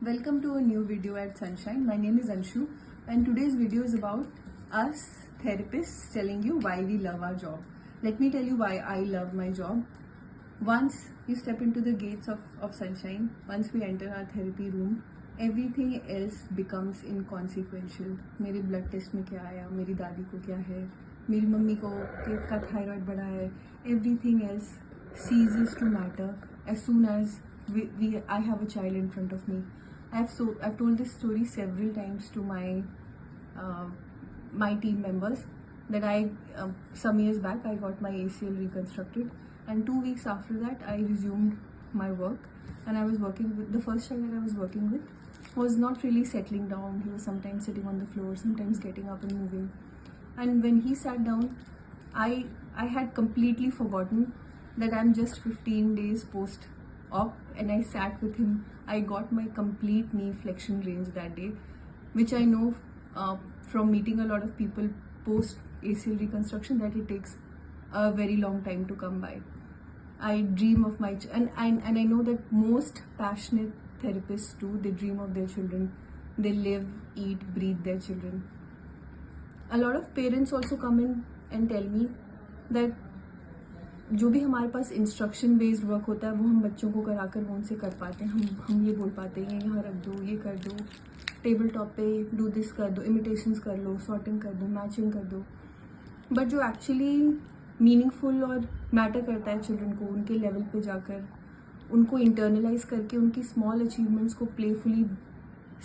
Welcome to a new video at Sunshine. My name is Anshu and today's video is about us therapists telling you why we love our job. Let me tell you why I love my job. Once you step into the gates of Sunshine, once we enter our therapy room, everything else becomes inconsequential. मेरे blood test में क्या आया, मेरी दादी को क्या है, मेरी मम्मी को का thyroid बढ़ा है, everything else ceases to matter as soon as I have a child in front of me. I've told this story several times to my team members that some years back I got my ACL reconstructed, and 2 weeks after that I resumed my work, and I was working with the first child that I was working with was not really settling down. He was sometimes sitting on the floor, sometimes getting up and moving, and when he sat down, I had completely forgotten that I'm just 15 days post-op, and I sat with him. I got my complete knee flexion range that day, which I know from meeting a lot of people post ACL reconstruction that it takes a very long time to come by. I dream of my and I know that most passionate therapists too, they dream of their children. They live, eat, breathe their children. A lot of parents also come in and tell me that जो भी हमारे पास instruction based work होता है वो हम बच्चों को कराकर वो उनसे कर पाते हैं. हम ये बोल पाते हैं यहाँ रख दो, ये कर दो, टेबल टॉप पे डू दिस कर दो, इमिटेशंस कर लो, सॉर्टिंग कर दो, मैचिंग कर दो. बट जो एक्चुअली मीनिंगफुल और मैटर करता है चिल्ड्रन को, उनके लेवल पे जाकर उनको इंटरनलाइज करके उनकी स्मॉल अचीवमेंट्स को प्लेफुली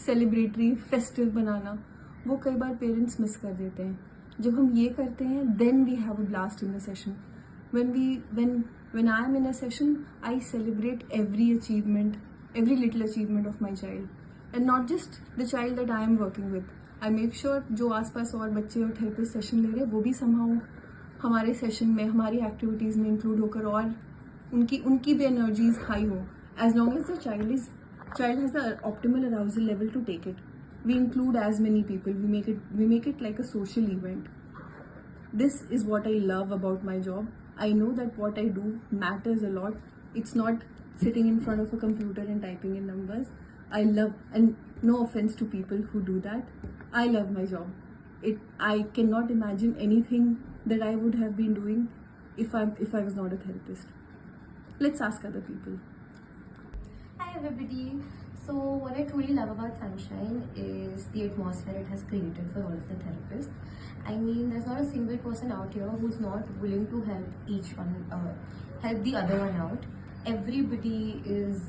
सेलिब्रेटरी फेस्टिव बनाना, वो कई बार पेरेंट्स मिस कर देते हैं. जब हम ये करते हैं then we have a blast in the session. When I am in a session, I celebrate every achievement, every little achievement of my child, and not just the child that I am working with. I make sure जो आसपास और बच्चे और therapist session ले रहे हैं वो भी somehow हमारे सेशन में, हमारी एक्टिविटीज़ में इंक्लूड होकर और उनकी भी एनर्जीज हाई हो. As long as the child has the optimal arousal level to take it, we include as many people. We make it like a social event. This is what I love about my job. I know that what I do matters a lot. It's not sitting in front of a computer and typing in numbers. I love, and no offense to people who do that, I love my job. I cannot imagine anything that I would have been doing if I was not a therapist. Let's ask other people. Hi everybody. So what I truly love about Sunshine is the atmosphere it has created for all of the therapists. I mean, there's not a single person out here who's not willing to help the other one out. Everybody is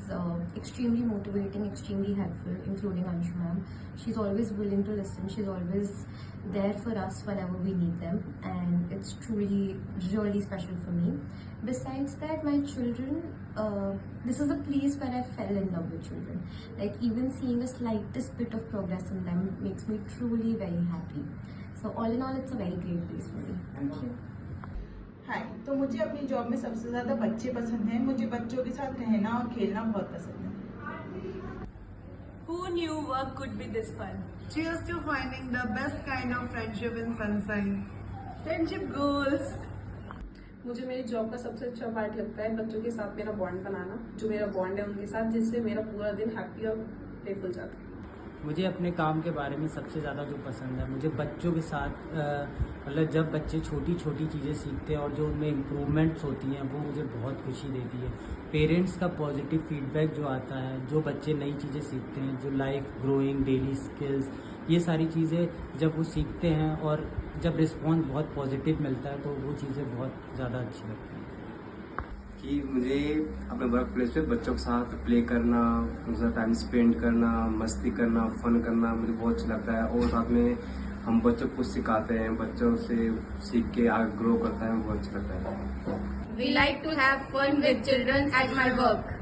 extremely motivating, extremely helpful, including Anshu ma'am. She's always willing to listen. She's always there for us whenever we need them, and it's truly really special for me. Besides that, my children, this is a place where I fell in love with children. Like, even seeing the slightest bit of progress in them makes me truly very happy. So all in all, it's a very great place for me. Thank you. हाय, तो मुझे अपनी job में सबसे ज़्यादा बच्चे पसंद हैं. मुझे बच्चों के साथ रहना और खेलना बहुत पसंद है. Who knew work could be this fun? Cheers to finding the best kind of friendship in Sunshine. Friendship goals. मुझे मेरी जॉब का सबसे अच्छा पार्ट लगता है बच्चों के साथ मेरा बॉन्ड बनाना. जो मेरा बॉन्ड है उनके साथ, जिससे मेरा पूरा दिन हैप्पी और प्लेफुल जाता है. मुझे अपने काम के बारे में सबसे ज़्यादा जो पसंद है, मुझे बच्चों के साथ मतलब जब बच्चे छोटी छोटी चीज़ें सीखते हैं और जो उनमें इम्प्रूवमेंट्स होती हैं वो मुझे बहुत खुशी देती है. पेरेंट्स का पॉजिटिव फीडबैक जो आता है, जो बच्चे नई चीज़ें सीखते हैं, जो लाइफ ग्रोइंग, डेली स्किल्स, ये सारी चीज़ें जब वो सीखते हैं और जब रिस्पॉन्स बहुत पॉजिटिव मिलता है तो वो चीज़ें बहुत ज़्यादा अच्छी लगती हैं. कि मुझे अपने वर्क प्लेस पे बच्चों के साथ प्ले करना, उनके साथ टाइम स्पेंड करना, मस्ती करना, फन करना मुझे बहुत अच्छा लगता है. और साथ में हम बच्चों को सिखाते हैं, बच्चों से सीख के आगे ग्रो करता है, बहुत अच्छा लगता है. We like to have fun with children at my work.